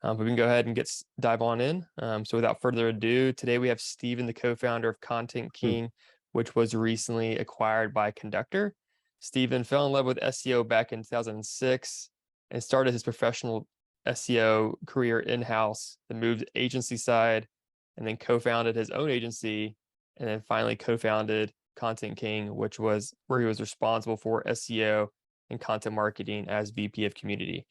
But we can go ahead and dive on in. So without further ado, today we have Steven, the co-founder of ContentKing, which was recently acquired by Conductor. Steven fell in love with SEO back in 2006 and started his professional SEO career in-house, then moved agency side, and then co-founded his own agency, and then finally co-founded ContentKing, which was where he was responsible for SEO and content marketing as VP of Community.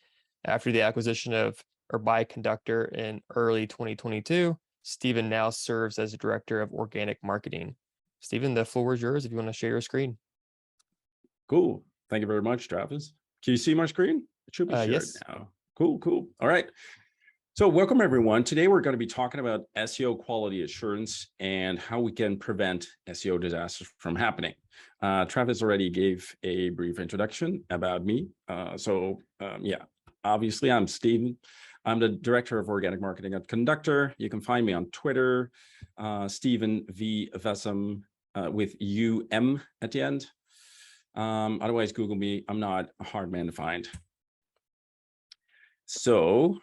After the acquisition by Conductor in early 2022, Steven now serves as Director of Organic Marketing. Steven, the floor is yours if you want to share your screen. Cool. Thank you very much, Travis. Can you see my screen? It should be shared yes. now. Cool. All right. So welcome, everyone. Today, we're going to be talking about SEO quality assurance and how we can prevent SEO disasters from happening. Travis already gave a brief introduction about me. Obviously, I'm Steven. I'm the Director of Organic Marketing at Conductor. You can find me on Twitter, Steven V. Vessum with UM at the end. Otherwise, Google me. I'm not a hard man to find. So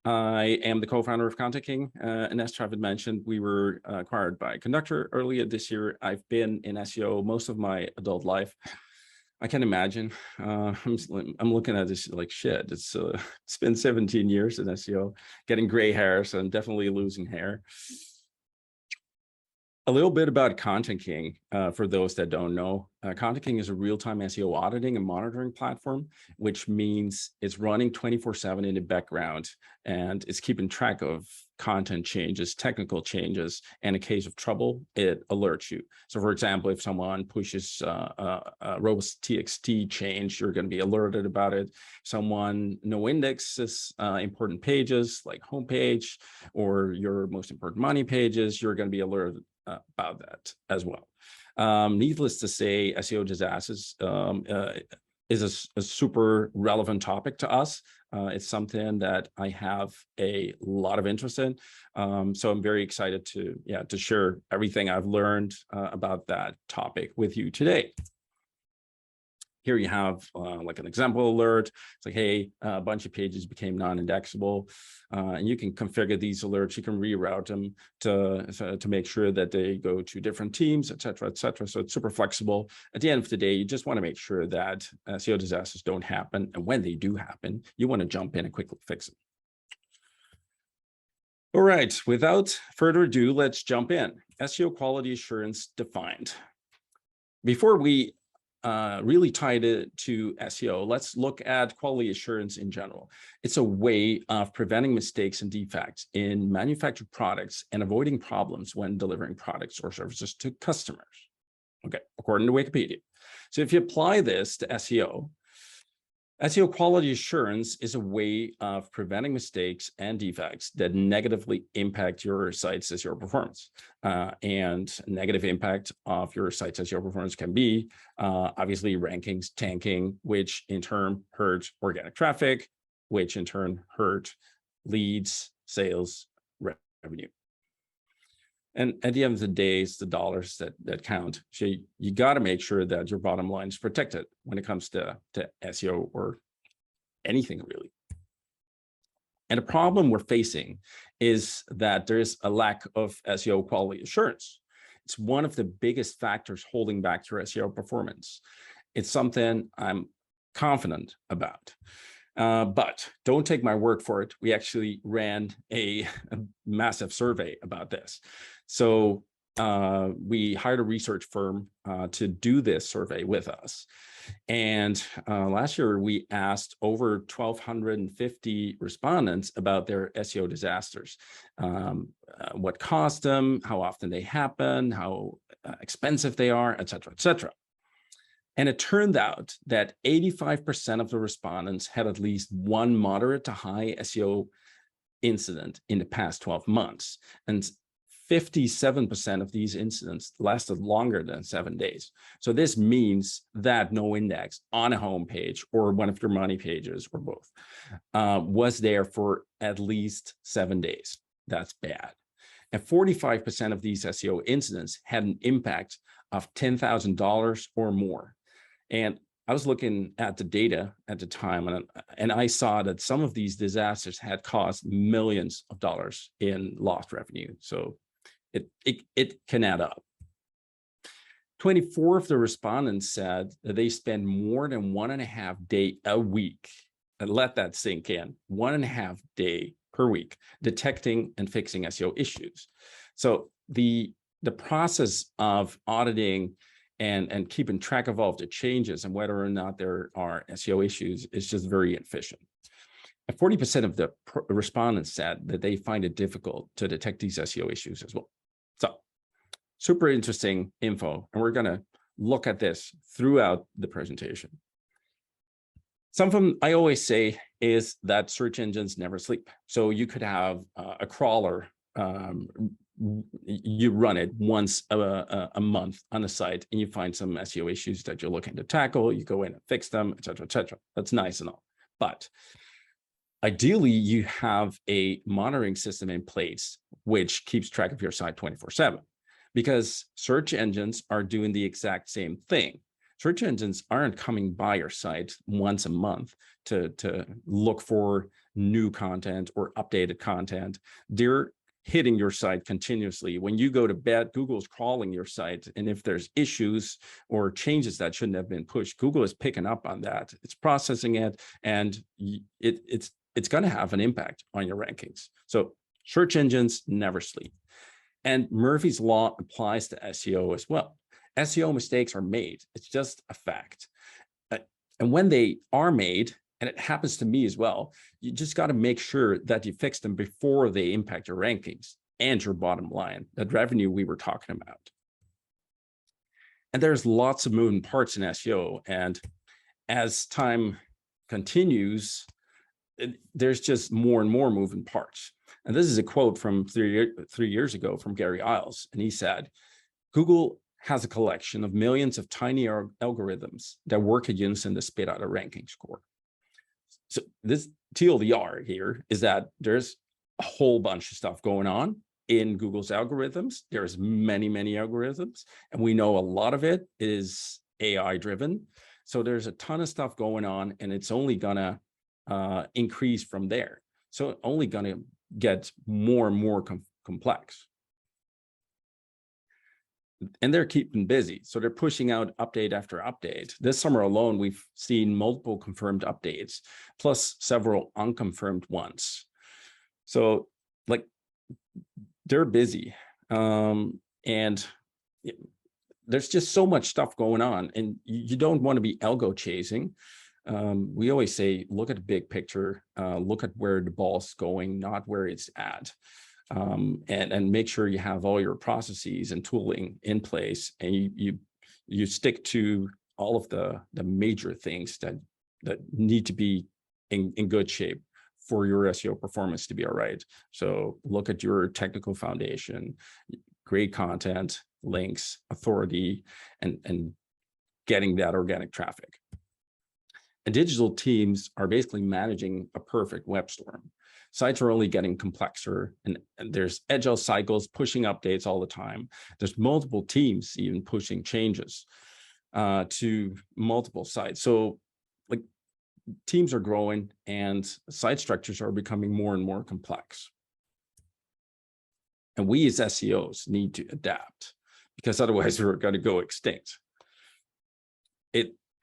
I am the co-founder of ContentKing, and as Travis mentioned, we were acquired by Conductor earlier this year. I've been in SEO most of my adult life. I can imagine. I'm looking at this like shit. It's been 17 years in SEO, getting gray hairs and definitely losing hair. A little bit about ContentKing for those that don't know. ContentKing is a real-time SEO auditing and monitoring platform, which means it's running 24/7 in the background, and it's keeping track of content changes, technical changes, and in case of trouble, it alerts you. So for example, if someone pushes a robust TXT change, you're going to be alerted about it. Someone no indexes important pages like homepage or your most important money pages, you're going to be alerted about that as well. Needless to say, SEO disasters is a super relevant topic to us. It's something that I have a lot of interest in. So I'm very excited to share everything I've learned about that topic with you today. Here you have like an example alert. It's like, hey, a bunch of pages became non-indexable, and you can configure these alerts. You can reroute them to make sure that they go to different teams, et cetera, et cetera. So it's super flexible. At the end of the day, you just want to make sure that SEO disasters don't happen. And when they do happen, you want to jump in and quickly fix it. All right, without further ado, let's jump in. SEO quality assurance defined. Before we really tied it to SEO, let's look at quality assurance in general. It's a way of preventing mistakes and defects in manufactured products and avoiding problems when delivering products or services to customers. Okay, according to Wikipedia. So if you apply this to SEO quality assurance is a way of preventing mistakes and defects that negatively impact your site's SEO performance. And negative impact of your site's SEO performance can be obviously rankings tanking, which in turn hurts organic traffic, which in turn hurt leads, sales, revenue. And at the end of the day, it's the dollars that count. So you got to make sure that your bottom line is protected when it comes to SEO or anything really. And the problem we're facing is that there is a lack of SEO quality assurance. It's one of the biggest factors holding back your SEO performance. It's something I'm confident about. But don't take my word for it. We actually ran a massive survey about this. So we hired a research firm to do this survey with us. And last year, we asked over 1,250 respondents about their SEO disasters, what caused them, how often they happen, how expensive they are, et cetera, et cetera. And it turned out that 85% of the respondents had at least one moderate to high SEO incident in the past 12 months. And 57% of these incidents lasted longer than 7 days. So this means that no index on a homepage or one of your money pages or both was there for at least 7 days. That's bad. And 45% of these SEO incidents had an impact of $10,000 or more. And I was looking at the data at the time, and I saw that some of these disasters had cost millions of dollars in lost revenue. So it can add up. 24 of the respondents said that they spend more than 1.5 days a week, and let that sink in, 1.5 days per week detecting and fixing SEO issues. So the process of auditing and keeping track of all of the changes and whether or not there are SEO issues is just very inefficient. And 40% of the respondents said that they find it difficult to detect these SEO issues as well. So super interesting info, and we're going to look at this throughout the presentation. Something I always say is that search engines never sleep. So you could have a crawler, you run it once a month on the site, and you find some SEO issues that you're looking to tackle. You go in and fix them, et cetera, et cetera. That's nice and all. But ideally, you have a monitoring system in place which keeps track of your site 24/7, because search engines are doing the exact same thing. Search engines aren't coming by your site once a month to look for new content or updated content. They're hitting your site continuously. When you go to bed, Google's crawling your site, and if there's issues or changes that shouldn't have been pushed, Google is picking up on that. It's processing it, and it's going to have an impact on your rankings. So search engines never sleep. And Murphy's Law applies to SEO as well. SEO mistakes are made. It's just a fact. And when they are made, and it happens to me as well, you just got to make sure that you fix them before they impact your rankings and your bottom line, that revenue we were talking about. And there's lots of moving parts in SEO. And as time continues, there's just more and more moving parts. And this is a quote from three years ago from Gary Iles. And he said, Google has a collection of millions of tiny algorithms that work in unison to spit out a ranking score. So this TLDR here is that there's a whole bunch of stuff going on in Google's algorithms. There's many, many algorithms, and we know a lot of it is AI driven. So there's a ton of stuff going on, and it's only gonna increase from there. So only gonna get more and more complex. And they're keeping busy. So they're pushing out update after update. This summer alone, we've seen multiple confirmed updates, plus several unconfirmed ones. So like they're busy. And there's just so much stuff going on, and you don't want to be algo chasing. We always say, look at the big picture, look at where the ball's going, not where it's at. And make sure you have all your processes and tooling in place, and you stick to all of the major things that need to be in good shape for your SEO performance to be all right. So look at your technical foundation, great content, links, authority, and getting that organic traffic. And digital teams are basically managing a perfect web storm. Sites are only getting complexer, and there's agile cycles pushing updates all the time. There's multiple teams even pushing changes to multiple sites. So like teams are growing, and site structures are becoming more and more complex. And we as SEOs need to adapt, because otherwise we're going to go extinct.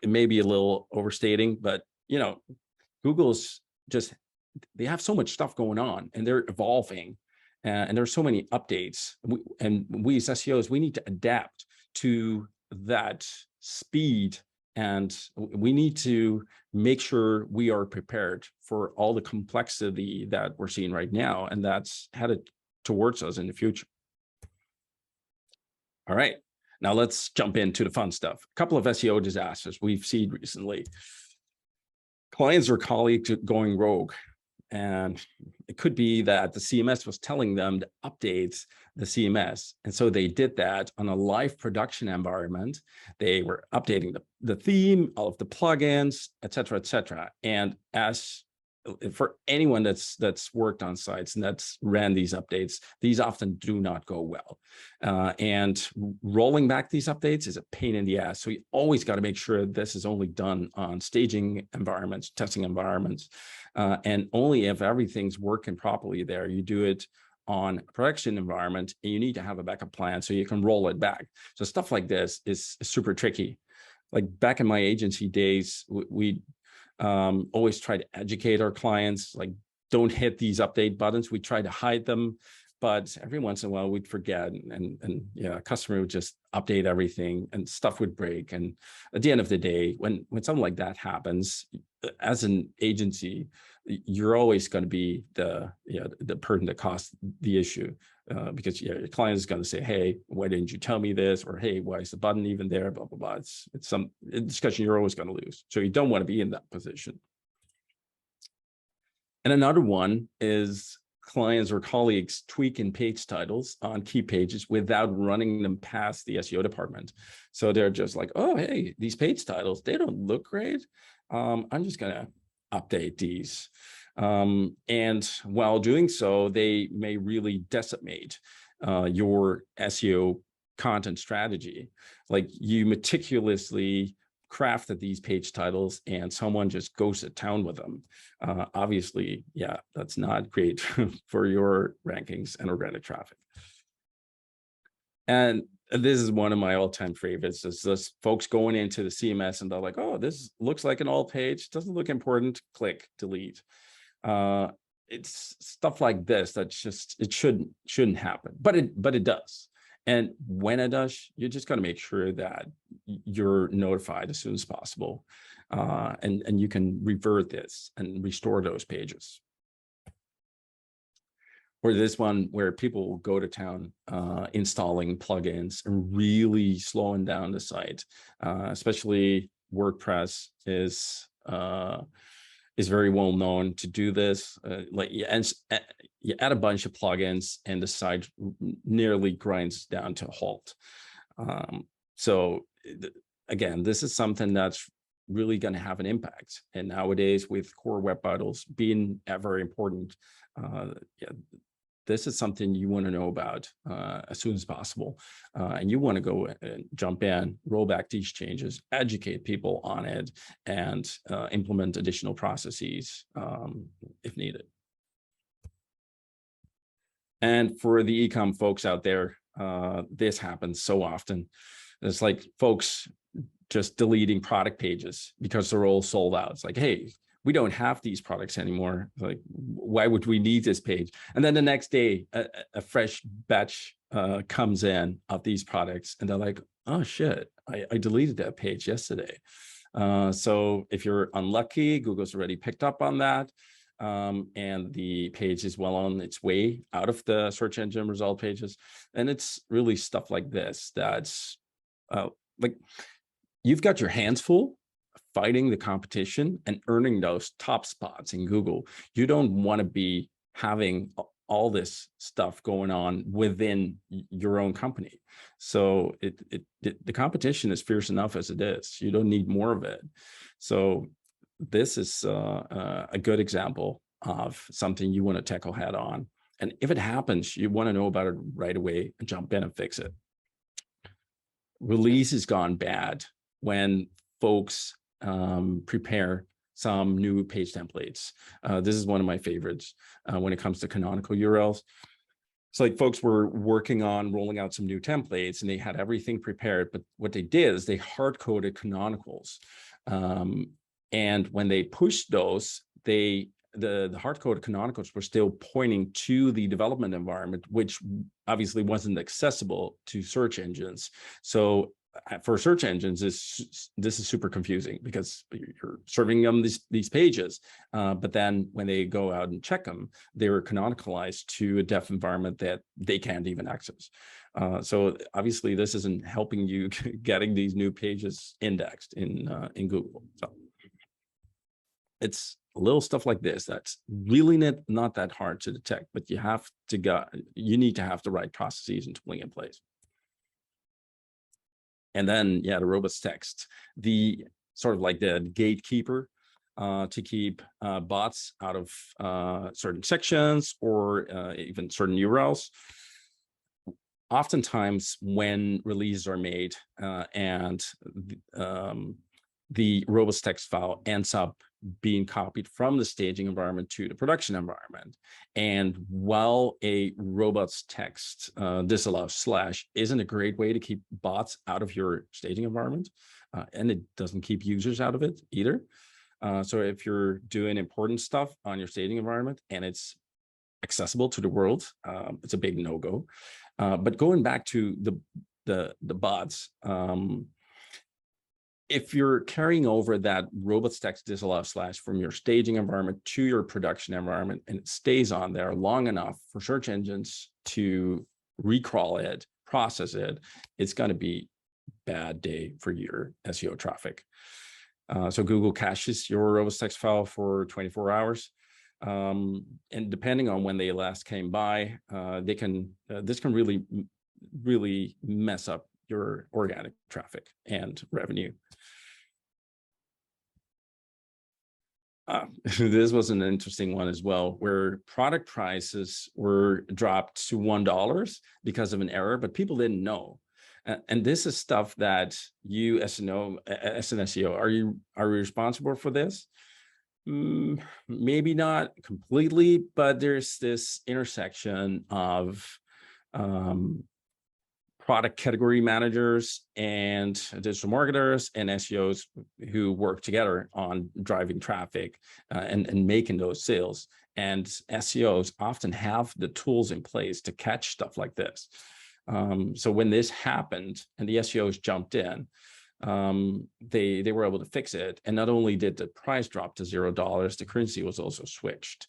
It may be a little overstating, but you know, Google's just, they have so much stuff going on, and they're evolving, and there's so many updates. And we as SEOs, we need to adapt to that speed, and we need to make sure we are prepared for all the complexity that we're seeing right now, and that's headed towards us in the future. All right, now let's jump into the fun stuff. A couple of SEO disasters we've seen recently. Clients or colleagues going rogue. And it could be that the CMS was telling them to update the CMS. And so they did that on a live production environment. They were updating the theme, all of the plugins, et cetera, et cetera. And as for anyone that's worked on sites and that's ran these updates, these often do not go well. And rolling back these updates is a pain in the ass. So you always got to make sure this is only done on staging environments, testing environments, and only if everything's working properly there, you do it on a production environment, and you need to have a backup plan so you can roll it back. So stuff like this is super tricky. Like back in my agency days, we always try to educate our clients, like don't hit these update buttons. We try to hide them, but every once in a while we'd forget, and yeah, a customer would just update everything and stuff would break. And at the end of the day, when something like that happens, as an agency, you're always going to be the person that caused the issue, because your client is going to say, hey, why didn't you tell me this? Or hey, why is the button even there? Blah, blah, blah. It's some discussion you're always going to lose. So you don't want to be in that position. And another one is clients or colleagues tweaking page titles on key pages without running them past the SEO department. So they're just like, oh, hey, these page titles, they don't look great. I'm just going to update these. And while doing so, they may really decimate your SEO content strategy. Like you meticulously crafted these page titles and someone just goes to town with them. Obviously, yeah, that's not great for your rankings and organic traffic. And this is one of my all-time favorites. Is this folks going into the CMS and they're like, oh, this looks like an all page, doesn't look important, click, delete. It's stuff like this that just, it shouldn't happen, but it does. And when it does, you're just going to make sure that you're notified as soon as possible, and you can revert this and restore those pages. Or this one where people will go to town installing plugins and really slowing down the site, especially WordPress is very well known to do this. Like you add a bunch of plugins and the site nearly grinds down to a halt. So again, this is something that's really going to have an impact. And nowadays, with core web vitals being very important, this is something you want to know about as soon as possible. And you want to go and jump in, roll back these changes, educate people on it, and implement additional processes if needed. And for the e-com folks out there, this happens so often. It's like folks just deleting product pages because they're all sold out. It's like, hey, we don't have these products anymore. Like, why would we need this page? And then the next day, a fresh batch comes in of these products, and they're like, oh shit, I deleted that page yesterday. So if you're unlucky, Google's already picked up on that, and the page is well on its way out of the search engine result pages. And it's really stuff like this that's like, you've got your hands full fighting the competition and earning those top spots in Google. You don't want to be having all this stuff going on within your own company. So the competition is fierce enough as it is. You don't need more of it. So this is a good example of something you want to tackle head on. And if it happens, you want to know about it right away and jump in and fix it. Release has gone bad when folks prepare some new page templates. This is one of my favorites when it comes to canonical URLs. So like folks were working on rolling out some new templates and they had everything prepared, but what they did is they hard-coded canonicals. And when they pushed those, the hard-coded canonicals were still pointing to the development environment, which obviously wasn't accessible to search engines. So for search engines, this is super confusing because you're serving them these pages, but then when they go out and check them, they were canonicalized to a dev environment that they can't even access. So obviously, this isn't helping you getting these new pages indexed in Google. So it's little stuff like this that's really not that hard to detect, but you need to have the right processes and tooling in place. And then, yeah, the robust text, the sort of like the gatekeeper to keep bots out of certain sections or even certain URLs. Oftentimes when releases are made and the robust text file ends up being copied from the staging environment to the production environment. And while a robust text disallow / isn't a great way to keep bots out of your staging environment, and it doesn't keep users out of it either. So if you're doing important stuff on your staging environment and it's accessible to the world, it's a big no-go. But going back to the bots, if you're carrying over that robust text disallow / from your staging environment to your production environment, and it stays on there long enough for search engines to recrawl it, process it, it's going to be a bad day for your SEO traffic. So Google caches your robust text file for 24 hours. And depending on when they last came by, this can really mess up your organic traffic and revenue. This was an interesting one as well, where product prices were dropped to $1 because of an error, but people didn't know. And this is stuff that you, as an SEO, are you responsible for this? Maybe not completely, but there's this intersection of product category managers and digital marketers and SEOs who work together on driving traffic and making those sales. And SEOs often have the tools in place to catch stuff like this. So when this happened and the SEOs jumped in, they were able to fix it. And not only did the price drop to $0, the currency was also switched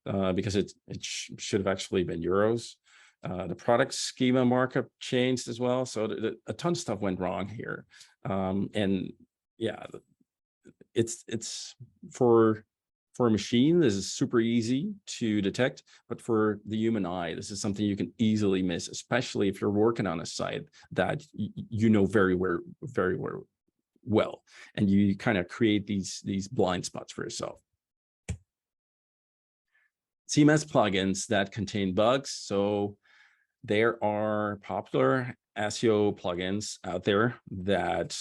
because it should have actually been euros. The product schema markup changed as well. So a ton of stuff went wrong here. And yeah, it's for a machine, this is super easy to detect, but for the human eye, this is something you can easily miss, especially if you're working on a site that you know very well, and you kind of create these blind spots for yourself. CMS plugins that contain bugs. So there are popular SEO plugins out there that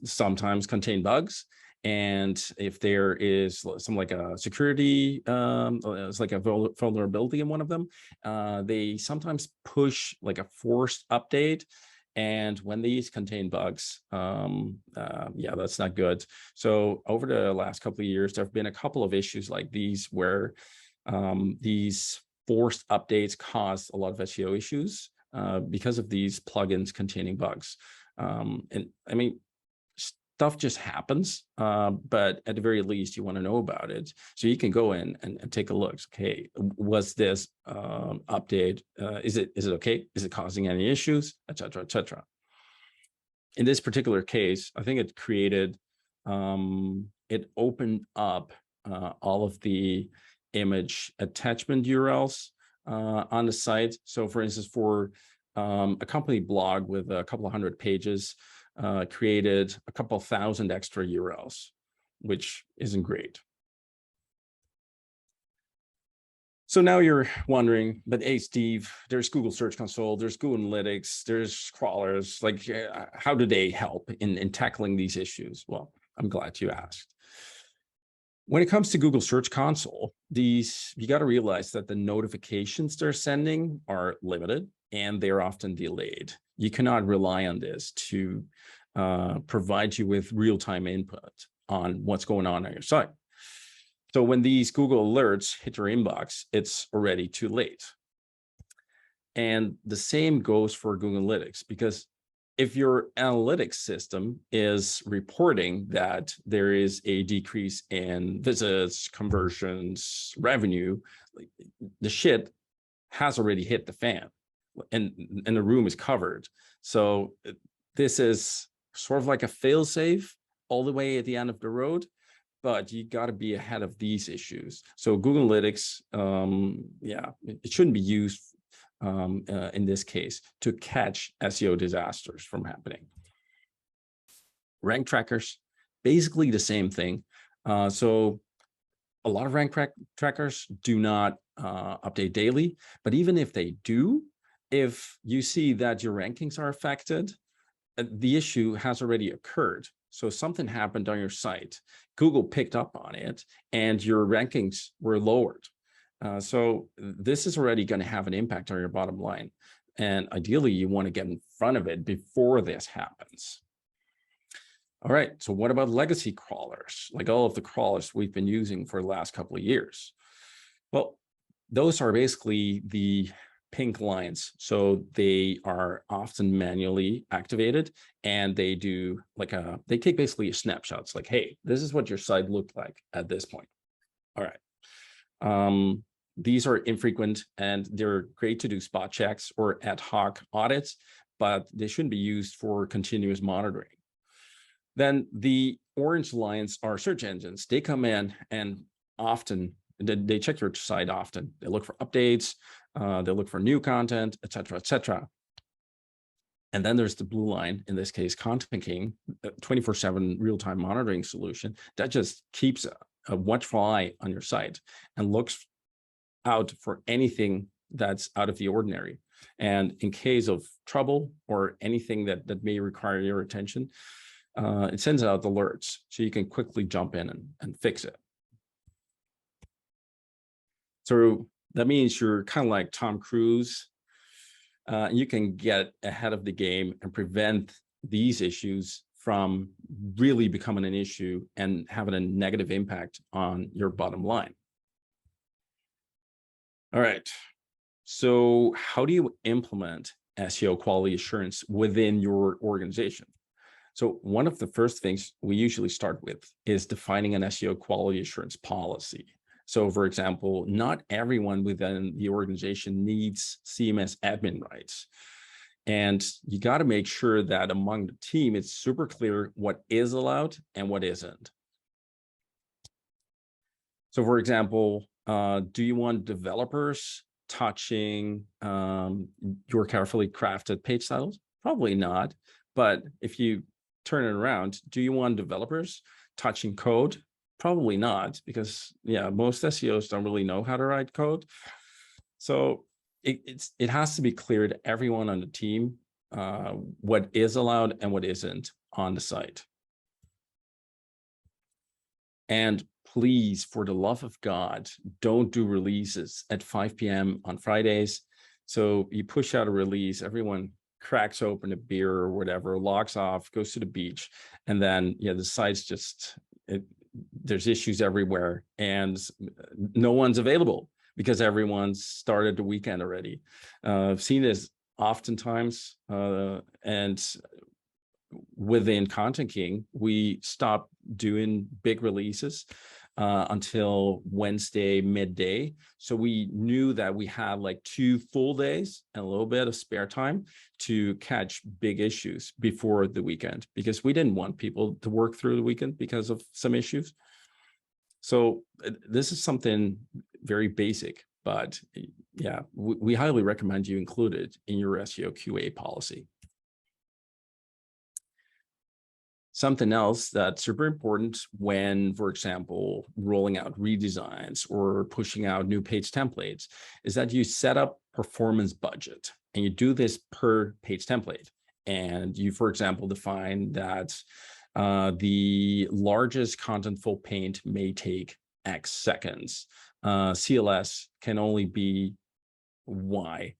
sometimes contain bugs. And if there is some like a security, it's like a vulnerability in one of them, they sometimes push like a forced update. And when these contain bugs, yeah, that's not good. So over the last couple of years, there have been a couple of issues like these where these forced updates cause a lot of SEO issues because of these plugins containing bugs. And I mean, stuff just happens, but at the very least, you want to know about it. So you can go in and take a look. Okay, was this update, is it okay? Is it causing any issues, et cetera, et cetera. In this particular case, I think it created, it opened up all of the image attachment URLs on the site. So for instance, for a company blog with a couple of hundred pages, created a couple thousand extra URLs, which isn't great. So now you're wondering, but hey, Steve, there's Google Search Console, there's Google Analytics, there's crawlers, like how do they help in tackling these issues? Well, I'm glad you asked. When it comes to Google Search Console, you got to realize that the notifications they're sending are limited and they're often delayed. You cannot rely on this to provide you with real-time input on what's going on your site. So when these Google alerts hit your inbox, it's already too late. And the same goes for Google Analytics, because if your analytics system is reporting that there is a decrease in visits, conversions, revenue, the shit has already hit the fan and the room is covered. So this is sort of like a fail-safe all the way at the end of the road, but you got to be ahead of these issues. So Google Analytics, yeah, it shouldn't be used in this case to catch SEO disasters from happening. Rank trackers, basically the same thing. So a lot of rank trackers do not update daily, but even if they do, if you see that your rankings are affected, the issue has already occurred. So something happened on your site, Google picked up on it, and your rankings were lowered. So this is already going to have an impact on your bottom line. And ideally, you want to get in front of it before this happens. All right, so what about legacy crawlers, like all of the crawlers we've been using for the last couple of years? Well, those are basically the pink lines. So they are often manually activated, and they do like they take basically a snapshot. It's like, hey, this is what your site looked like at this point. All right. These are infrequent, and they're great to do spot checks or ad hoc audits, but they shouldn't be used for continuous monitoring. Then the orange lines are search engines. They come in and often they check your site often. They look for updates, they look for new content, et cetera, et cetera. And then there's the blue line, in this case, ContentKing, 24/7 real-time monitoring solution that just keeps a watchful eye on your site and looks out for anything that's out of the ordinary. And in case of trouble or anything that may require your attention, it sends out alerts so you can quickly jump in and fix it. So that means you're kind of like Tom Cruise. You can get ahead of the game and prevent these issues from really becoming an issue and having a negative impact on your bottom line. All right. So how do you implement SEO quality assurance within your organization? So one of the first things we usually start with is defining an SEO quality assurance policy. So for example, not everyone within the organization needs CMS admin rights. And you got to make sure that among the team, it's super clear what is allowed and what isn't. So for example, do you want developers touching your carefully crafted page titles? Probably not. But if you turn it around, do you want developers touching code? Probably not, because most SEOs don't really know how to write code. So it has to be clear to everyone on the team what is allowed and what isn't on the site. And please, for the love of God, don't do releases at 5 p.m. on Fridays. So you push out a release, everyone cracks open a beer or whatever, logs off, goes to the beach, and then the site's just there's issues everywhere, and no one's available because everyone's started the weekend already. I've seen this oftentimes, and within ContentKing, we stopped doing big releases until Wednesday midday. So we knew that we had like 2 full days and a little bit of spare time to catch big issues before the weekend, because we didn't want people to work through the weekend because of some issues. So this is something very basic, but we highly recommend you include it in your SEO QA policy. Something else that's super important when, for example, rolling out redesigns or pushing out new page templates is that you set up performance budget, and you do this per page template. And you, for example, define that the largest contentful paint may take X seconds. CLS can only be Y.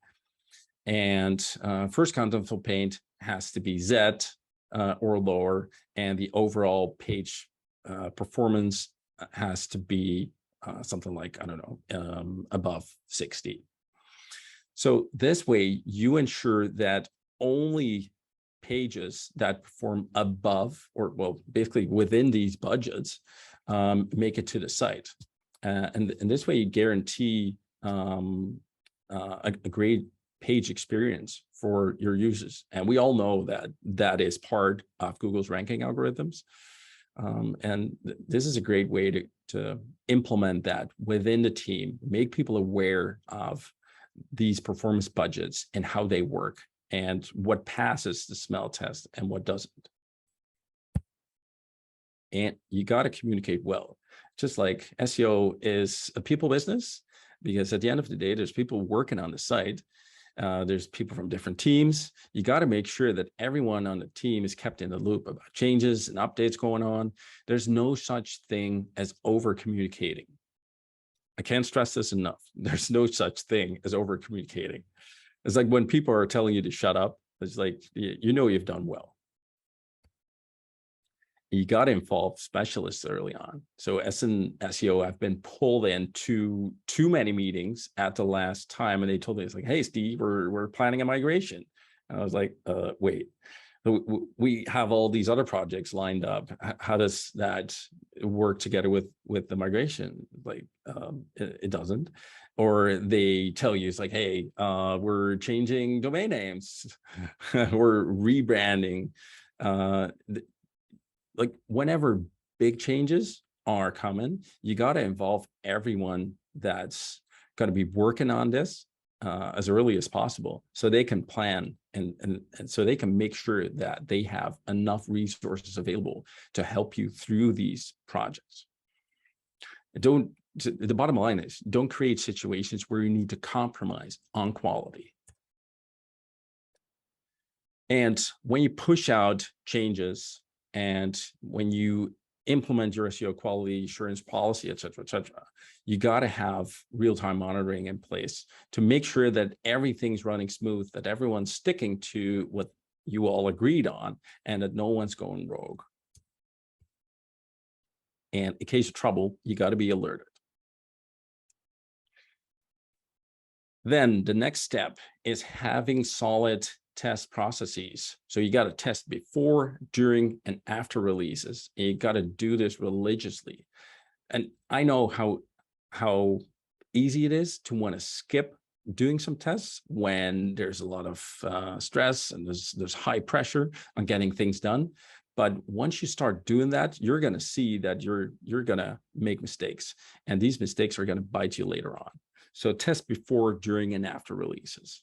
And first contentful paint has to be Z or lower, and the overall page performance has to be something like, I don't know, above 60. So this way you ensure that only pages that perform above, or well, basically within these budgets, make it to the site. And this way you guarantee a great page experience for your users. And we all know that that is part of Google's ranking algorithms. And this is a great way to implement that within the team, make people aware of these performance budgets and how they work and what passes the smell test and what doesn't. and you got to communicate well. Just like SEO is a people business, because at the end of the day, there's people working on the site. There's people from different teams. You got to make sure that everyone on the team is kept in the loop about changes and updates going on. There's no such thing as over communicating. I can't stress this enough. There's no such thing as over communicating. It's like when people are telling you to shut up, it's like, you know, you've done well. You got to involve specialists early on. So as an SEO, I've been pulled into too many meetings at the last time, and they told me, it's like, hey, Steve, we're planning a migration. And I was like, wait, we have all these other projects lined up. How does that work together with the migration? Like, it doesn't. Or they tell you, it's like, hey, we're changing domain names. We're rebranding. Like whenever big changes are coming, you got to involve everyone that's going to be working on this as early as possible, so they can plan and so they can make sure that they have enough resources available to help you through these projects. The bottom line is, don't create situations where you need to compromise on quality. And when you push out changes, and when you implement your SEO quality assurance policy, et cetera, you got to have real-time monitoring in place to make sure that everything's running smooth, that everyone's sticking to what you all agreed on, and that no one's going rogue. And in case of trouble, you got to be alerted. Then the next step is having solid test processes. So you got to test before, during, and after releases. And you got to do this religiously. And I know how easy it is to want to skip doing some tests when there's a lot of stress and there's high pressure on getting things done. But once you start doing that, you're going to see that you're going to make mistakes, and these mistakes are going to bite you later on. So test before, during, and after releases.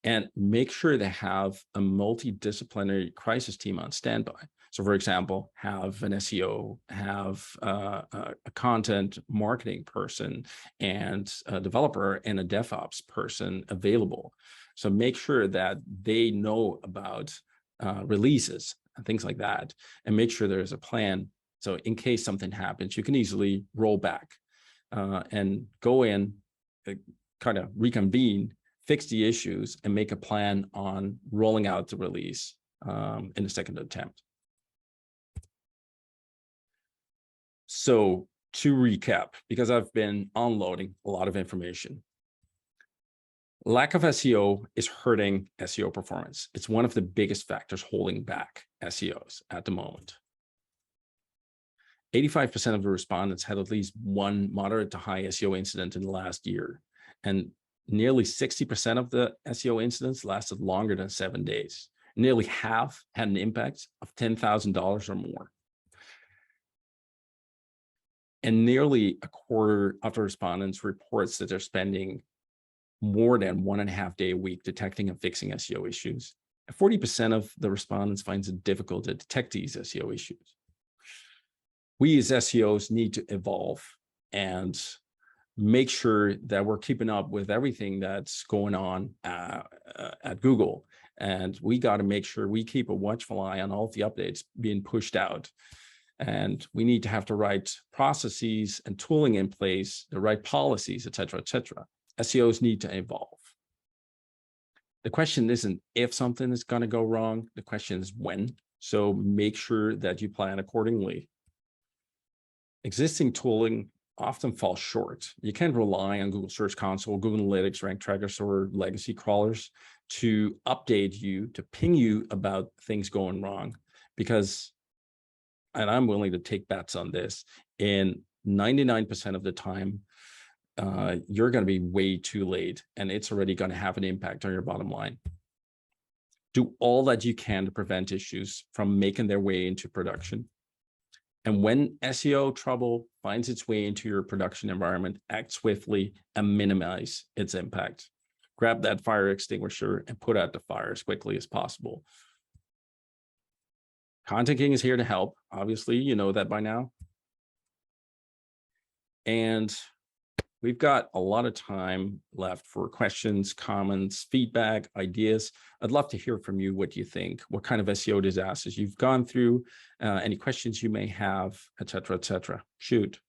And make sure they have a multidisciplinary crisis team on standby. So for example, have an SEO, have a content marketing person, and a developer and a DevOps person available. So make sure that they know about releases and things like that, and make sure there's a plan. So in case something happens, you can easily roll back and go in, kind of reconvene, fix the issues, and make a plan on rolling out the release in the second attempt. So to recap, because I've been unloading a lot of information, lack of SEO is hurting SEO performance. It's one of the biggest factors holding back SEOs at the moment. 85% of the respondents had at least one moderate to high SEO incident in the last year, and nearly 60% of the SEO incidents lasted longer than 7 days. Nearly half had an impact of $10,000 or more. And nearly a quarter of the respondents reports that they're spending more than 1.5 days a week detecting and fixing SEO issues. 40% of the respondents finds it difficult to detect these SEO issues. We as SEOs need to evolve and make sure that we're keeping up with everything that's going on at Google. And we got to make sure we keep a watchful eye on all of the updates being pushed out. And we need to have the right processes and tooling in place, the right policies, et cetera, et cetera. SEOs need to evolve. The question isn't if something is going to go wrong. The question is when. So make sure that you plan accordingly. Existing tooling often falls short. You can't rely on Google Search Console, Google Analytics, rank trackers, or legacy crawlers to update you, to ping you about things going wrong, because, and I'm willing to take bets on this, in 99% of the time, you're going to be way too late, and it's already going to have an impact on your bottom line. Do all that you can to prevent issues from making their way into production. And when SEO trouble finds its way into your production environment, act swiftly and minimize its impact. Grab that fire extinguisher and put out the fire as quickly as possible. ContentKing is here to help. Obviously, you know that by now. And we've got a lot of time left for questions, comments, feedback, ideas. I'd love to hear from you. What do you think? What kind of SEO disasters you've gone through? Any questions you may have, et cetera, et cetera. Shoot.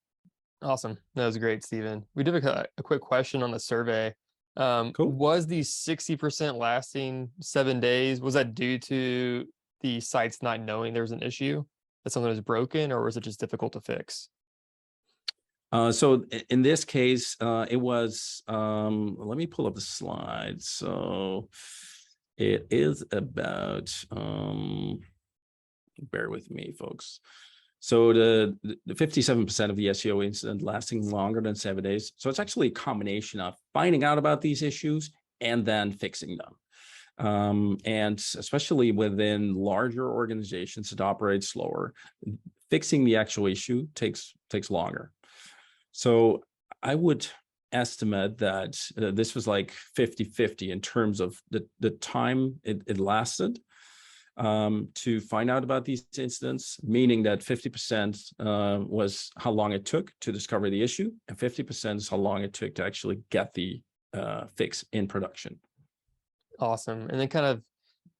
Awesome. That was great, Steven. We did a quick question on the survey. Cool. Was the 60% lasting 7 days, was that due to the sites not knowing there was an issue, that something was broken, or was it just difficult to fix? So in this case, it was, let me pull up the slide. So it is about, bear with me, folks. So the 57% of the SEO incident lasting longer than 7 days. So it's actually a combination of finding out about these issues and then fixing them. And especially within larger organizations that operate slower, fixing the actual issue takes longer. So I would estimate that this was like 50-50 in terms of the time it lasted to find out about these incidents, meaning that 50% was how long it took to discover the issue, and 50% is how long it took to actually get the fix in production. Awesome. And then kind of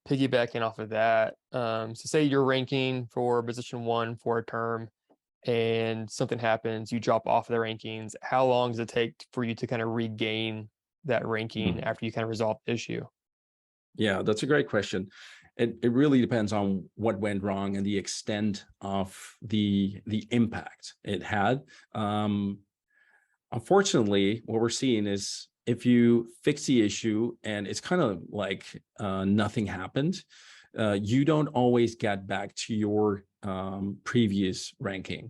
piggybacking off of that, so say you're ranking for position 1 for a term, and something happens, you drop off the rankings. How long does it take for you to kind of regain that ranking after you kind of resolve the issue? Yeah, that's a great question. It really depends on what went wrong and the extent of the impact it had. Unfortunately, what we're seeing is if you fix the issue and it's kind of like nothing happened, you don't always get back to your previous ranking.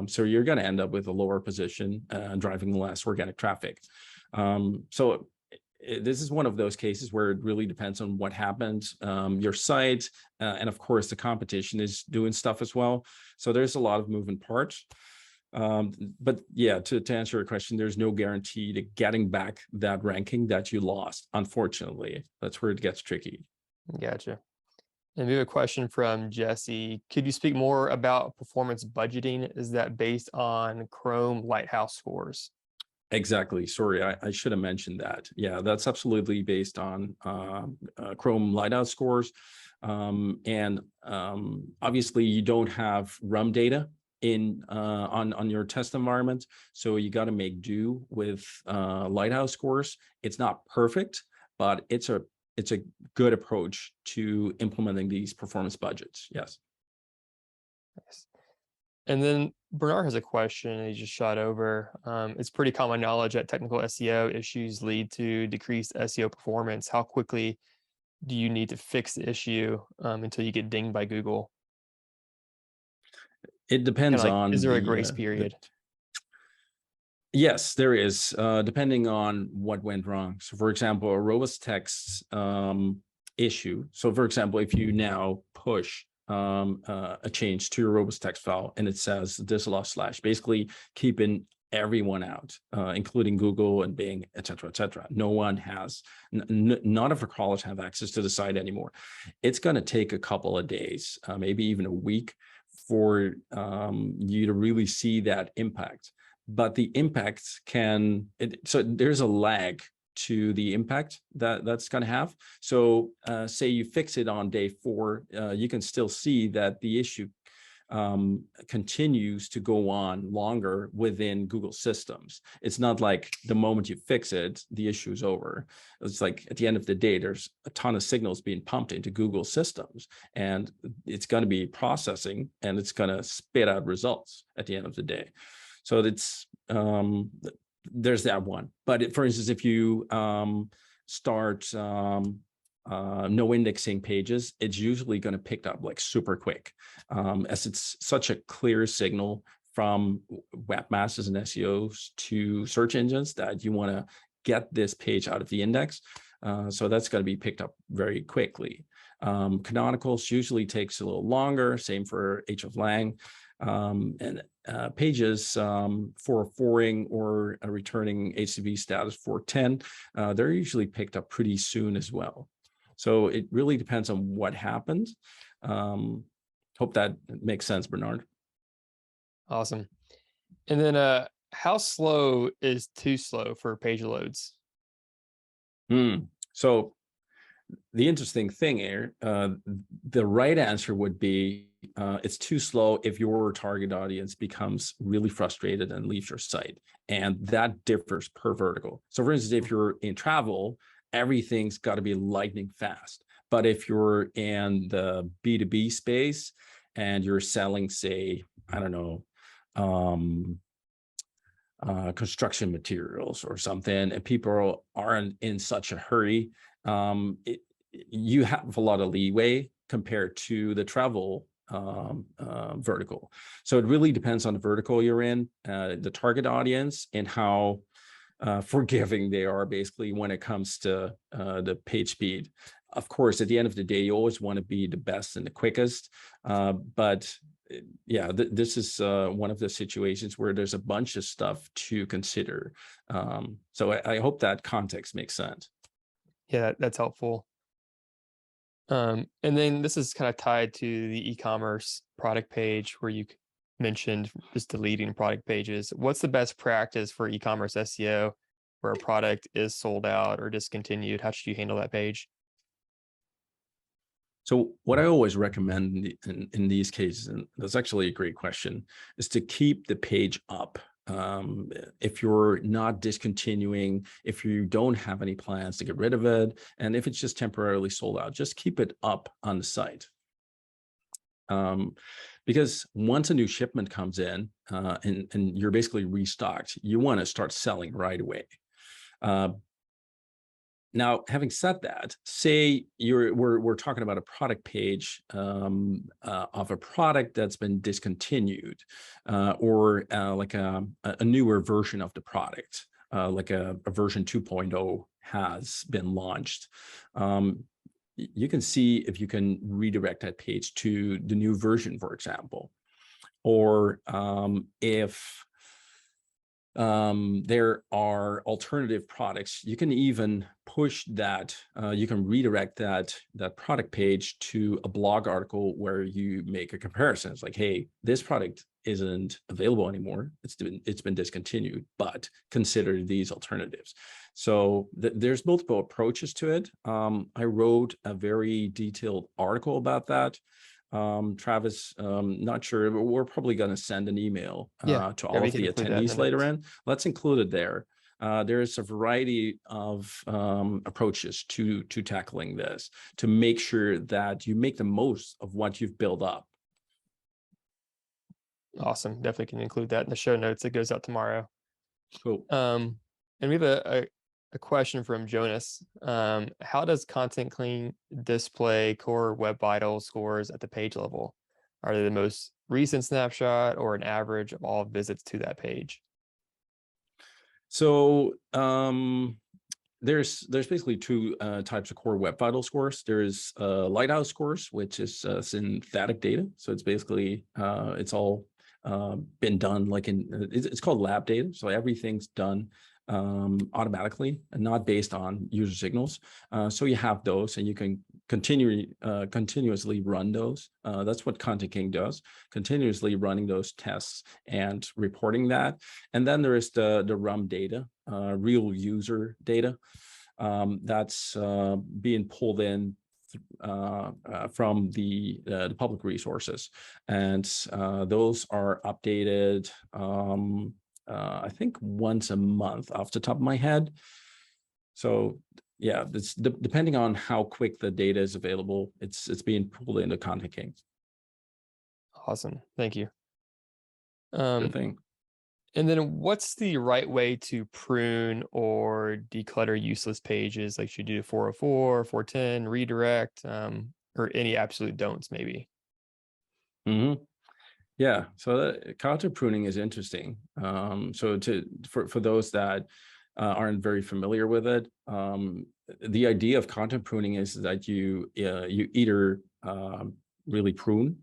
So you're going to end up with a lower position, driving less organic traffic. So this is one of those cases where it really depends on what happened, your site, and of course the competition is doing stuff as well. So there's a lot of moving parts. But yeah, to answer your question, there's no guarantee to getting back that ranking that you lost. Unfortunately, that's where it gets tricky. Gotcha. And we have a question from Jesse. Could you speak more about performance budgeting? Is that based on Chrome Lighthouse scores? Exactly. Sorry, I should have mentioned that. Yeah, that's absolutely based on Chrome Lighthouse scores. And obviously you don't have RUM data in on your test environment. So you got to make do with Lighthouse scores. It's not perfect, but it's a good approach to implementing these performance budgets. Yes. Nice. And then Bernard has a question he just shot over. It's pretty common knowledge that technical SEO issues lead to decreased SEO performance. How quickly do you need to fix the issue until you get dinged by Google? It depends on is there a grace period? Yes, there is, depending on what went wrong. So for example, a robust text issue. So for example, if you now push a change to your robust text file and it says // basically keeping everyone out, including Google and Bing, et cetera, no one has, none of the crawlers have access to the site anymore. It's going to take a couple of days, maybe even a week for you to really see that impact. But the impact so there's a lag to the impact that's going to have. So say you fix it on day 4, you can still see that the issue continues to go on longer within Google systems. It's not like the moment you fix it, the issue is over. It's like at the end of the day, there's a ton of signals being pumped into Google systems, and it's going to be processing and it's going to spit out results at the end of the day. So it's there's that one. But for instance, if you start no indexing pages, it's usually going to pick up like super quick, as it's such a clear signal from webmasters and SEOs to search engines that you want to get this page out of the index. So that's going to be picked up very quickly. Canonicals usually takes a little longer, same for hreflang. And pages for forwarding or returning HTTP status for 10, they're usually picked up pretty soon as well. So it really depends on what happened. Hope that makes sense, Bernard. Awesome. And then how slow is too slow for page loads? So the interesting thing here, the right answer would be it's too slow if your target audience becomes really frustrated and leaves your site. And that differs per vertical. So for instance, if you're in travel, everything's got to be lightning fast. But if you're in the B2B space and you're selling, say, I don't know, construction materials or something, and people aren't in such a hurry, you have a lot of leeway compared to the travel vertical. So it really depends on the vertical you're in, the target audience, and how forgiving they are basically when it comes to the page speed. Of course, at the end of the day, you always want to be the best and the quickest, but yeah, this is one of the situations where there's a bunch of stuff to consider. So I hope that context makes sense. Yeah, that's helpful. And then this is kind of tied to the e-commerce product page where you mentioned just deleting product pages. What's the best practice for e-commerce SEO where a product is sold out or discontinued? How should you handle that page? So what I always recommend in these cases, and that's actually a great question, is to keep the page up. If you're not discontinuing, if you don't have any plans to get rid of it, and if it's just temporarily sold out, just keep it up on the site. Because once a new shipment comes in and you're basically restocked, you want to start selling right away. Now, having said that, say we're talking about a product page of a product that's been discontinued, or like a newer version of the product, like a version 2.0 has been launched. You can see if you can redirect that page to the new version, for example, or if there are alternative products, you can even push that, you can redirect that product page to a blog article where you make a comparison. It's like, hey, this product isn't available anymore. It's been discontinued, but consider these alternatives. So there's multiple approaches to it. I wrote a very detailed article about that. Travis, not sure, but we're probably going to send an email to all of the attendees later in. Let's include it there. There's a variety of approaches to tackling this to make sure that you make the most of what you've built up. Awesome. Definitely can include that in the show notes. It goes out tomorrow. Cool. And we have a question from Jonas. How does ContentKing display core web vital scores at the page level? Are they the most recent snapshot or an average of all visits to that page? So there's basically two types of core web vital scores. There's lighthouse scores, which is synthetic data. So it's basically it's all been done like it's called lab data. So everything's done automatically and not based on user signals. So you have those and you can continuously run those. That's what ContentKing does, continuously running those tests and reporting that. And then there is the RUM data, real user data, that's being pulled in from the public resources. And those are updated I think once a month off the top of my head. So yeah, it's depending on how quick the data is available, it's being pulled into ContentKing. Awesome. Thank you. Good thing. And then what's the right way to prune or declutter useless pages? Like should you do 404, 410, redirect, or any absolute don'ts maybe? Mm-hmm. Yeah, so content pruning is interesting. So for those that aren't very familiar with it, the idea of content pruning is that you either really prune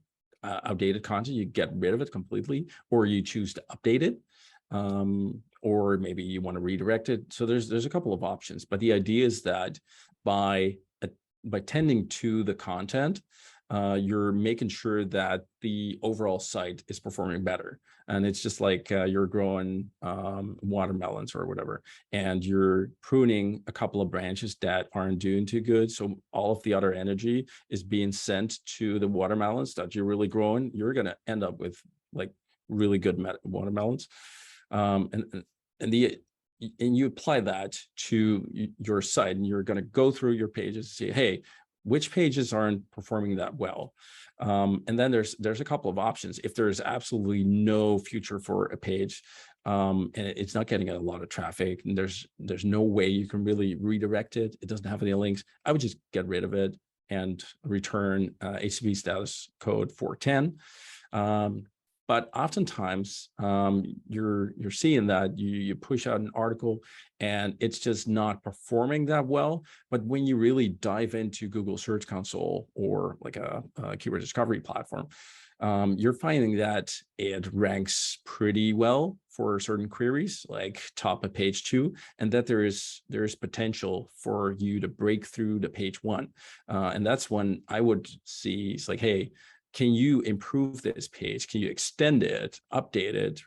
outdated content, you get rid of it completely, or you choose to update it, or maybe you want to redirect it. So there's a couple of options, but the idea is that by tending to the content, you're making sure that the overall site is performing better. And it's just like you're growing watermelons or whatever, and you're pruning a couple of branches that aren't doing too good. So all of the other energy is being sent to the watermelons that you're really growing. You're going to end up with like really good watermelons. And you apply that to your site, and you're going to go through your pages and say, hey, which pages aren't performing that well? And then there's a couple of options. If there's absolutely no future for a page, and it's not getting a lot of traffic, and there's no way you can really redirect it, it doesn't have any links, I would just get rid of it and return HTTP status code 410. But oftentimes you're seeing that you push out an article and it's just not performing that well. But when you really dive into Google Search Console or like a keyword discovery platform, you're finding that it ranks pretty well for certain queries, like top of page 2, and that there is potential for you to break through to page 1. And that's when I would see, it's like, hey, can you improve this page? Can you extend it, update it,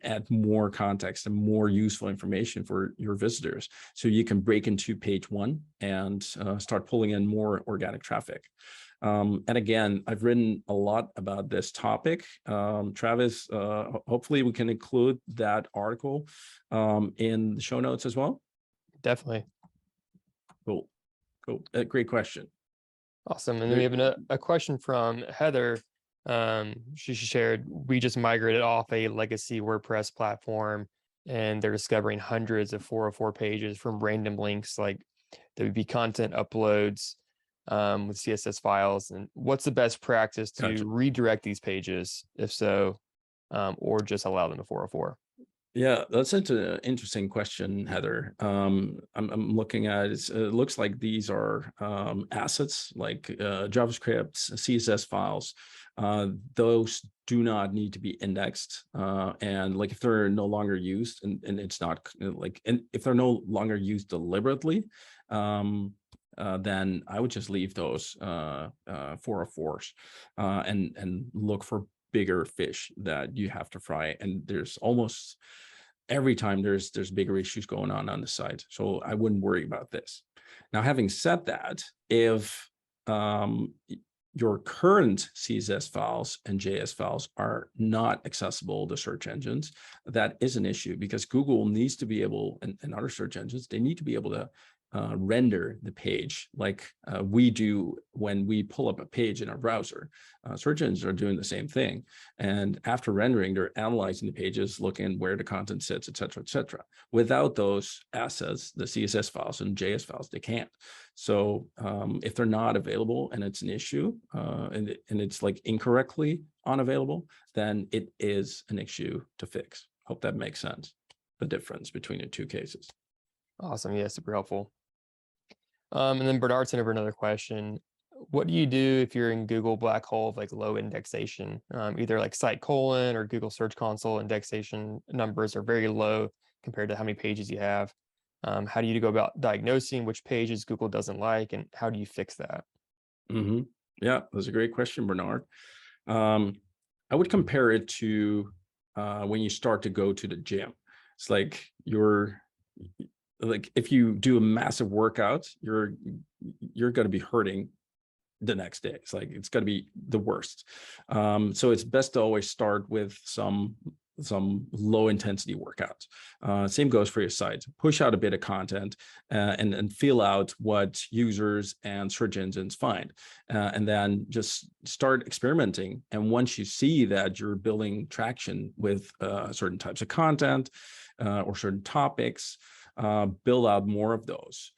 add more context and more useful information for your visitors so you can break into page 1 and start pulling in more organic traffic? And again, I've written a lot about this topic. Travis, hopefully we can include that article in the show notes as well. Definitely. Cool. Great question. Awesome. And then we have a question from Heather. She shared, we just migrated off a legacy WordPress platform, and they're discovering hundreds of 404 pages from random links like WP content uploads with CSS files. And what's the best practice to redirect these pages, if so, or just allow them to 404? Yeah, that's an interesting question, Heather. I'm looking at it. It looks like these are assets like JavaScript, CSS files. Those do not need to be indexed. And like if they're no longer used, and it's not like, and if they're no longer used deliberately, then I would just leave those 404s and look for bigger fish that you have to fry. And there's almost every time there's bigger issues going on the site. So I wouldn't worry about this. Now, having said that, if your current CSS files and JS files are not accessible to search engines, that is an issue, because Google needs to be able, and other search engines, they need to be able to render the page like we do when we pull up a page in our browser. Search engines are doing the same thing. And after rendering, they're analyzing the pages, looking where the content sits, et cetera, et cetera. Without those assets, the CSS files and JS files, they can't. So if they're not available and it's an issue and it's like incorrectly unavailable, then it is an issue to fix. Hope that makes sense, the difference between the two cases. Awesome. Yeah, super helpful. And then Bernard sent over another question. What do you do if you're in Google black hole of like low indexation? Either like site colon or Google Search Console indexation numbers are very low compared to how many pages you have. How do you go about diagnosing which pages Google doesn't like, and how do you fix that? Yeah, that's a great question, Bernard. I would compare it to when you start to go to the gym. It's like like if you do a massive workout, you're going to be hurting the next day. It's like it's going to be the worst. So it's best to always start with some low intensity workouts. Same goes for your site. Push out a bit of content and feel out what users and search engines find, and then just start experimenting. And once you see that you're building traction with certain types of content or certain topics, build out more of those.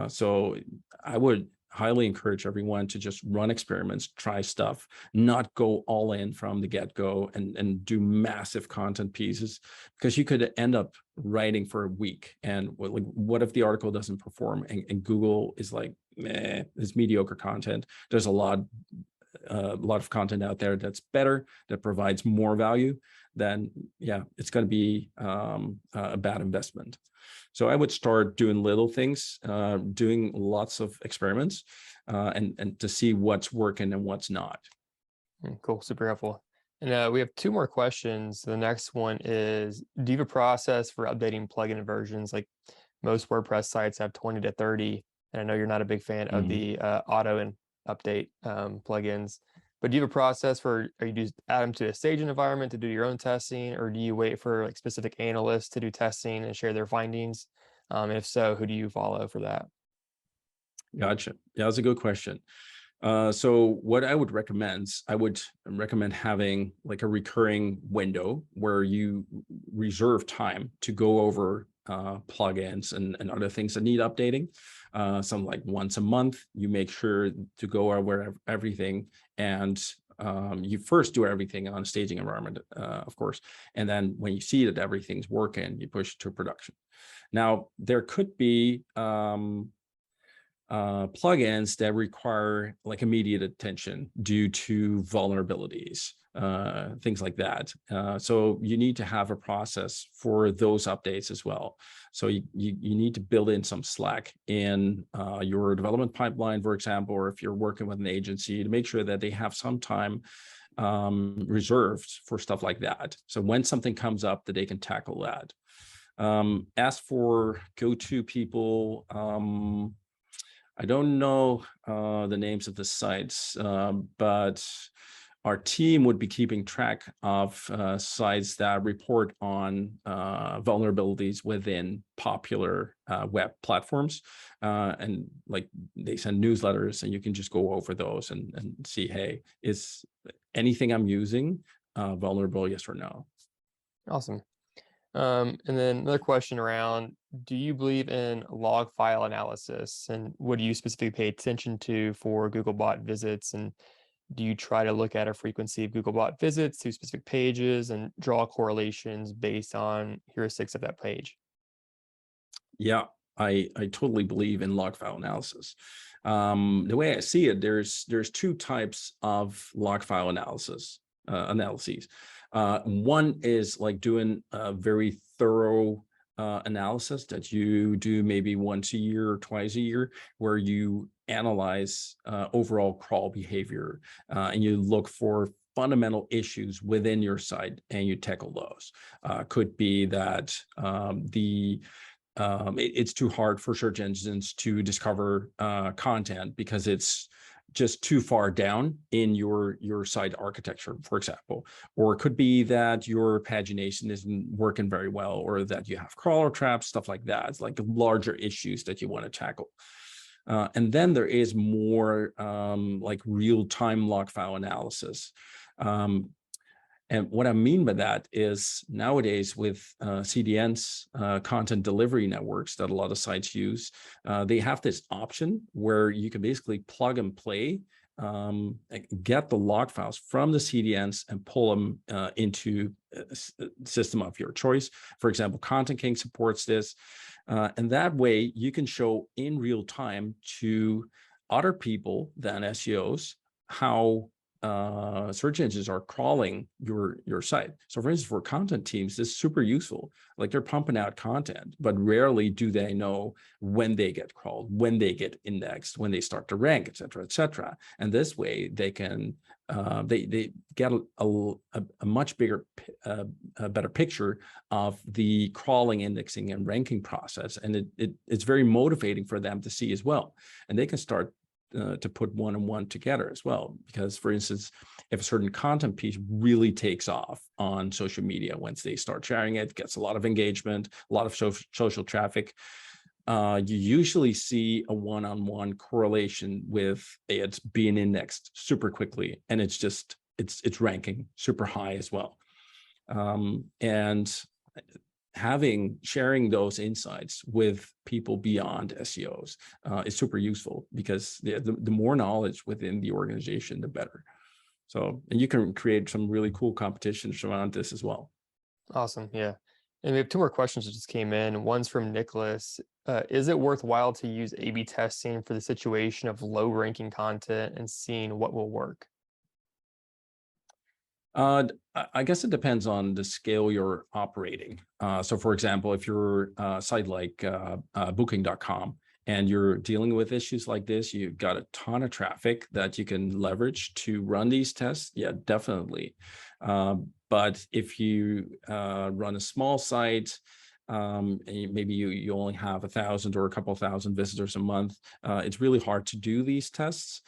So I would highly encourage everyone to just run experiments, try stuff, not go all in from the get-go and do massive content pieces, because you could end up writing for a week. And what if the article doesn't perform and Google is like, meh, it's mediocre content. There's a lot of content out there that's better, that provides more value. then yeah, it's going to be a bad investment. So I would start doing little things, doing lots of experiments, and to see what's working and what's not. Cool, super helpful. And we have two more questions. The next one is, do you have a process for updating plugin versions? Like most WordPress sites have 20 to 30, and I know you're not a big fan of the auto and update plugins, but do you have a process for, or you just add them to a staging environment to do your own testing, or do you wait for like specific analysts to do testing and share their findings? And if so, who do you follow for that? Gotcha. Yeah, that's a good question. So what I would recommend having like a recurring window where you reserve time to go over plugins and other things that need updating. Some like once a month, you make sure to go over everything, and you first do everything on a staging environment, of course. And then when you see that everything's working, you push it to production. Now, there could be plugins that require like immediate attention due to vulnerabilities, things like that. So you need to have a process for those updates as well. So you need to build in some slack in your development pipeline, for example, or if you're working with an agency, to make sure that they have some time reserved for stuff like that. So when something comes up, that they can tackle that. As for go-to people, I don't know the names of the sites, but our team would be keeping track of sites that report on vulnerabilities within popular web platforms. And like they send newsletters, and you can just go over those and see, hey, is anything I'm using vulnerable, yes or no? Awesome. And then another question around, do you believe in log file analysis, and what do you specifically pay attention to for Googlebot visits? And do you try to look at a frequency of Googlebot visits to specific pages and draw correlations based on heuristics of that page? Yeah, I totally believe in log file analysis. The way I see it, there's two types of log file analyses. One is like doing a very thorough analysis that you do maybe once a year or twice a year, where you analyze overall crawl behavior, and you look for fundamental issues within your site and you tackle those. Could be that it's too hard for search engines to discover content because it's just too far down in your site architecture, for example. Or it could be that your pagination isn't working very well, or that you have crawler traps, stuff like that. It's like larger issues that you want to tackle. And then there is more like real-time log file analysis. And what I mean by that is nowadays with CDNs, content delivery networks that a lot of sites use, they have this option where you can basically plug and play, get the log files from the CDNs and pull them into a system of your choice. For example, ContentKing supports this. And that way you can show in real time to other people than SEOs how search engines are crawling your site. So for instance, for content teams, this is super useful. Like they're pumping out content, but rarely do they know when they get crawled, when they get indexed, when they start to rank, et cetera, et cetera. And this way they can, they get a much bigger, a better picture of the crawling, indexing, and ranking process. And it's very motivating for them to see as well. And they can start to put one and one together as well. Because for instance, if a certain content piece really takes off on social media, once they start sharing it, gets a lot of engagement, a lot of social traffic, you usually see a one-on-one correlation with it being indexed super quickly. And it's just, it's ranking super high as well. And sharing those insights with people beyond SEOs is super useful, because the more knowledge within the organization, the better. So, and you can create some really cool competitions around this as well. Awesome. Yeah. And we have two more questions that just came in. One's from Nicholas. Is it worthwhile to use A/B testing for the situation of low ranking content and seeing what will work? I guess it depends on the scale you're operating. So for example, if you're a site like booking.com and you're dealing with issues like this, you've got a ton of traffic that you can leverage to run these tests. Yeah, definitely. But if you run a small site, and maybe you only have 1,000 or a couple thousand visitors a month, it's really hard to do these tests.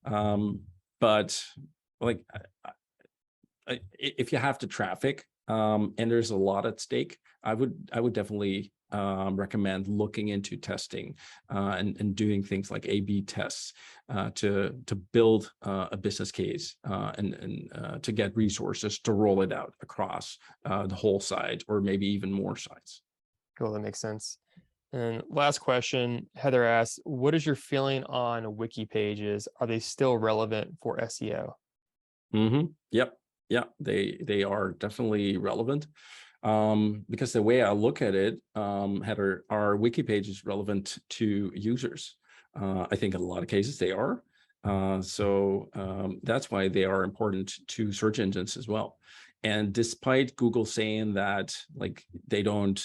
But like, if you have the traffic and there's a lot at stake, I would definitely recommend looking into testing and doing things like A/B tests to build a business case and to get resources to roll it out across the whole site or maybe even more sites. Cool, that makes sense. And last question, Heather asks, what is your feeling on wiki pages? Are they still relevant for SEO? Yep. Yeah, they are definitely relevant. Because the way I look at it, Heather, our wiki page is relevant to users. I think in a lot of cases they are. So that's why they are important to search engines as well. And despite Google saying that like they don't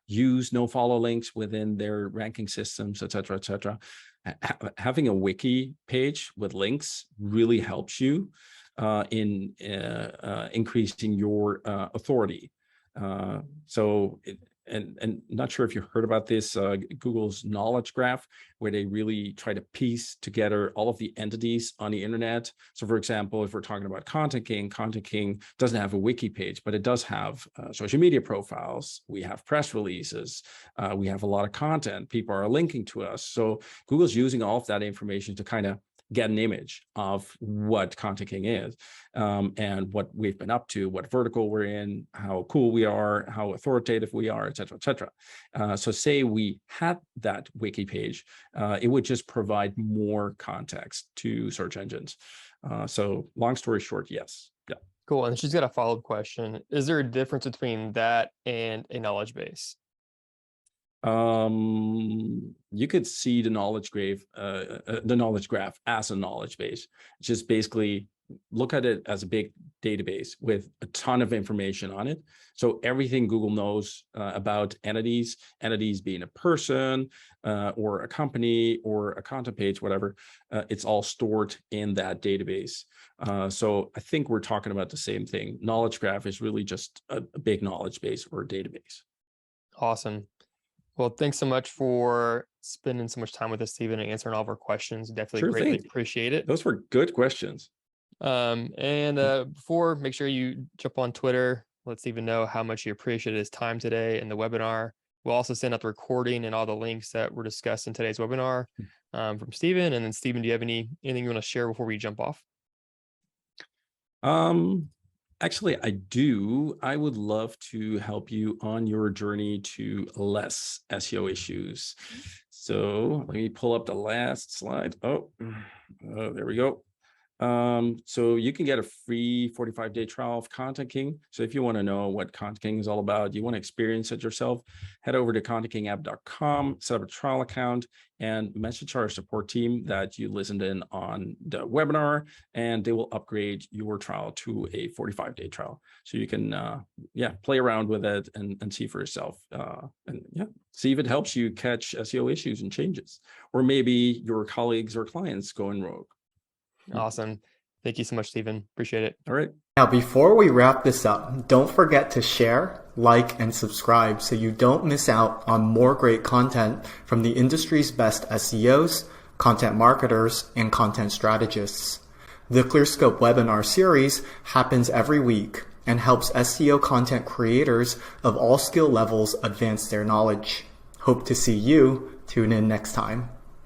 use no follow links within their ranking systems, et cetera, having a wiki page with links really helps you in increasing your authority. And not sure if you heard about this, Google's knowledge graph, where they really try to piece together all of the entities on the internet. So for example, if we're talking about ContentKing doesn't have a wiki page, but it does have social media profiles. We have press releases. We have a lot of content. People are linking to us. So Google's using all of that information to kind of get an image of what ContentKing is and what we've been up to, what vertical we're in, how cool we are, how authoritative we are, et cetera, et cetera. So say we had that wiki page, it would just provide more context to search engines. So long story short, yes. Yeah. Cool. And she's got a follow-up question. Is there a difference between that and a knowledge base? You could see the knowledge graph as a knowledge base. Just basically look at it as a big database with a ton of information on it. So everything Google knows about entities being a person or a company or a content page, whatever, it's all stored in that database. So I think we're talking about the same thing. Knowledge graph is really just a big knowledge base or a database. Awesome. Well, thanks so much for spending so much time with us, Steven, and answering all of our questions. Definitely Sure greatly thing. appreciate it. Those were good questions. Before, make sure you jump on Twitter. Let Steven know how much you appreciate his time today in the webinar. We'll also send out the recording and all the links that were discussed in today's webinar from Steven. And then Steven, do you have anything you want to share before we jump off? Actually, I do. I would love to help you on your journey to less SEO issues. So let me pull up the last slide. Oh, there we go. So you can get a free 45-day trial of ContentKing. So if you want to know what ContentKing is all about, you want to experience it yourself, head over to ContentKingApp.com, set up a trial account, and message our support team that you listened in on the webinar, and they will upgrade your trial to a 45-day trial. So you can, play around with it and see for yourself, see if it helps you catch SEO issues and changes, or maybe your colleagues or clients going rogue. Awesome. Thank you so much, Steven. Appreciate it. All right. Now, before we wrap this up, don't forget to share, like, and subscribe so you don't miss out on more great content from the industry's best SEOs, content marketers, and content strategists. The ClearScope webinar series happens every week and helps SEO content creators of all skill levels advance their knowledge. Hope to see you. Tune in next time.